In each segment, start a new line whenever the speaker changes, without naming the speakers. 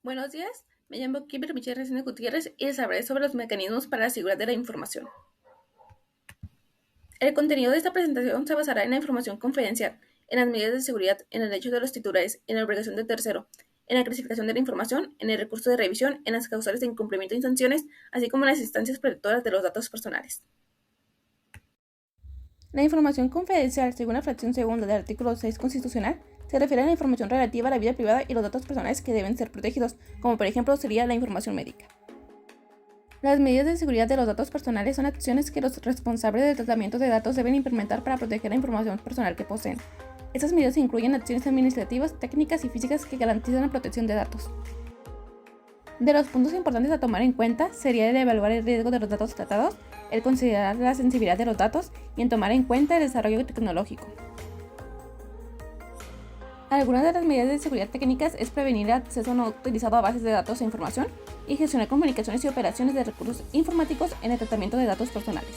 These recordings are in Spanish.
Buenos días, me llamo Kimber Michelle Resines Gutiérrez y les hablaré sobre los mecanismos para la seguridad de la información. El contenido de esta presentación se basará en la información confidencial, en las medidas de seguridad, en el derecho de los titulares, en la obligación de tercero, en la clasificación de la información, en el recurso de revisión, en las causales de incumplimiento y sanciones, así como en las instancias protectoras de los datos personales. La información confidencial, según la fracción segunda del artículo 6 constitucional, se refiere a la información relativa a la vida privada y los datos personales que deben ser protegidos, como por ejemplo sería la información médica. Las medidas de seguridad de los datos personales son acciones que los responsables del tratamiento de datos deben implementar para proteger la información personal que poseen. Estas medidas incluyen acciones administrativas, técnicas y físicas que garantizan la protección de datos. De los puntos importantes a tomar en cuenta sería el evaluar el riesgo de los datos tratados, el considerar la sensibilidad de los datos y en tomar en cuenta el desarrollo tecnológico. Algunas de las medidas de seguridad técnicas es prevenir el acceso no autorizado a bases de datos e información y gestionar comunicaciones y operaciones de recursos informáticos en el tratamiento de datos personales.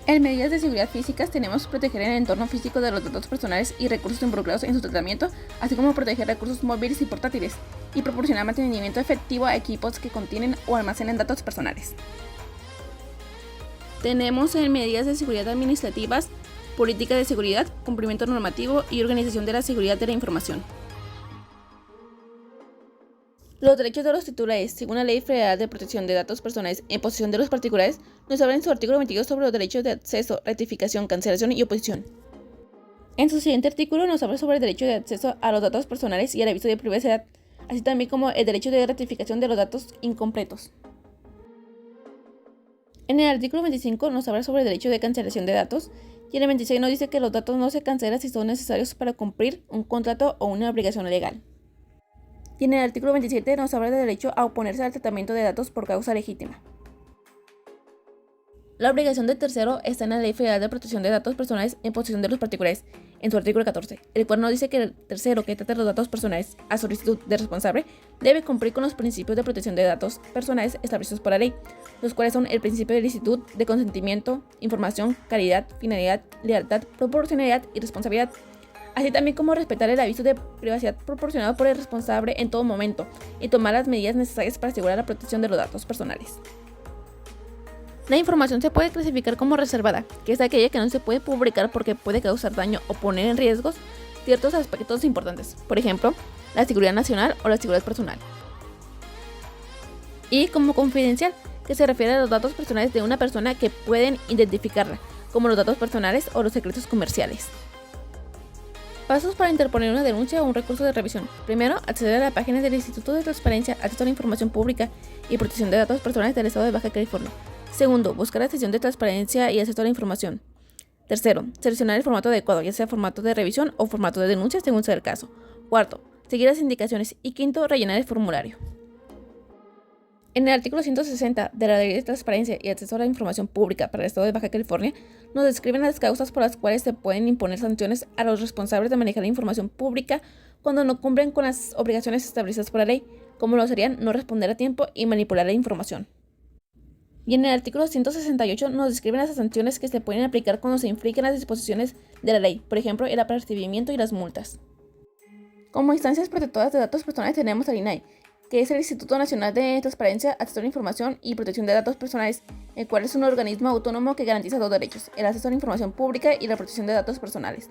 En medidas de seguridad físicas tenemos proteger el entorno físico de los datos personales y recursos involucrados en su tratamiento, así como proteger recursos móviles y portátiles, y proporcionar mantenimiento efectivo a equipos que contienen o almacenan datos personales. Tenemos en medidas de seguridad administrativas, política de seguridad, cumplimiento normativo y organización de la seguridad de la información. Los derechos de los titulares, según la Ley Federal de Protección de Datos Personales en posesión de los particulares, nos habla en su artículo 22 sobre los derechos de acceso, rectificación, cancelación y oposición. En su siguiente artículo nos habla sobre el derecho de acceso a los datos personales y el aviso de privacidad, así también como el derecho de rectificación de los datos incompletos. En el artículo 25 nos habla sobre el derecho de cancelación de datos y en el 26 nos dice que los datos no se cancelan si son necesarios para cumplir un contrato o una obligación legal. Y en el artículo 27 nos habla del derecho a oponerse al tratamiento de datos por causa legítima. La obligación de tercero está en la Ley Federal de Protección de Datos Personales en posesión de los particulares, en su artículo 14, el cual nos dice que el tercero que trata los datos personales a solicitud del responsable debe cumplir con los principios de protección de datos personales establecidos por la ley, los cuales son el principio de licitud, de consentimiento, información, calidad, finalidad, lealtad, proporcionalidad y responsabilidad, así también como respetar el aviso de privacidad proporcionado por el responsable en todo momento y tomar las medidas necesarias para asegurar la protección de los datos personales. La información se puede clasificar como reservada, que es aquella que no se puede publicar porque puede causar daño o poner en riesgo ciertos aspectos importantes, por ejemplo, la seguridad nacional o la seguridad personal. Y como confidencial, que se refiere a los datos personales de una persona que pueden identificarla, como los datos personales o los secretos comerciales. Pasos para interponer una denuncia o un recurso de revisión. Primero, acceder a la página del Instituto de Transparencia, Acceso a la Información Pública y Protección de Datos Personales del Estado de Baja California. Segundo, buscar la sección de transparencia y acceso a la información. Tercero, seleccionar el formato adecuado, ya sea formato de revisión o formato de denuncia según sea el caso. Cuarto, seguir las indicaciones. Y quinto, rellenar el formulario. En el artículo 160 de la Ley de Transparencia y Acceso a la Información Pública para el Estado de Baja California, nos describen las causas por las cuales se pueden imponer sanciones a los responsables de manejar la información pública cuando no cumplen con las obligaciones establecidas por la ley, como lo serían no responder a tiempo y manipular la información. Y en el artículo 168 nos describen las sanciones que se pueden aplicar cuando se infringen las disposiciones de la ley, por ejemplo, el apercibimiento y las multas. Como instancias protectoras de datos personales tenemos al INAI, que es el Instituto Nacional de Transparencia, Acceso a la Información y Protección de Datos Personales, el cual es un organismo autónomo que garantiza dos derechos, el acceso a la información pública y la protección de datos personales.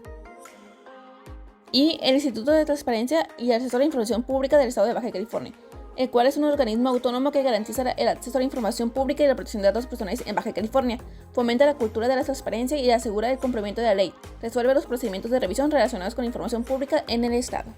Y el Instituto de Transparencia y Acceso a la Información Pública del Estado de Baja California, el cual es un organismo autónomo que garantiza el acceso a la información pública y la protección de datos personales en Baja California, fomenta la cultura de la transparencia y asegura el cumplimiento de la ley, resuelve los procedimientos de revisión relacionados con la información pública en el Estado.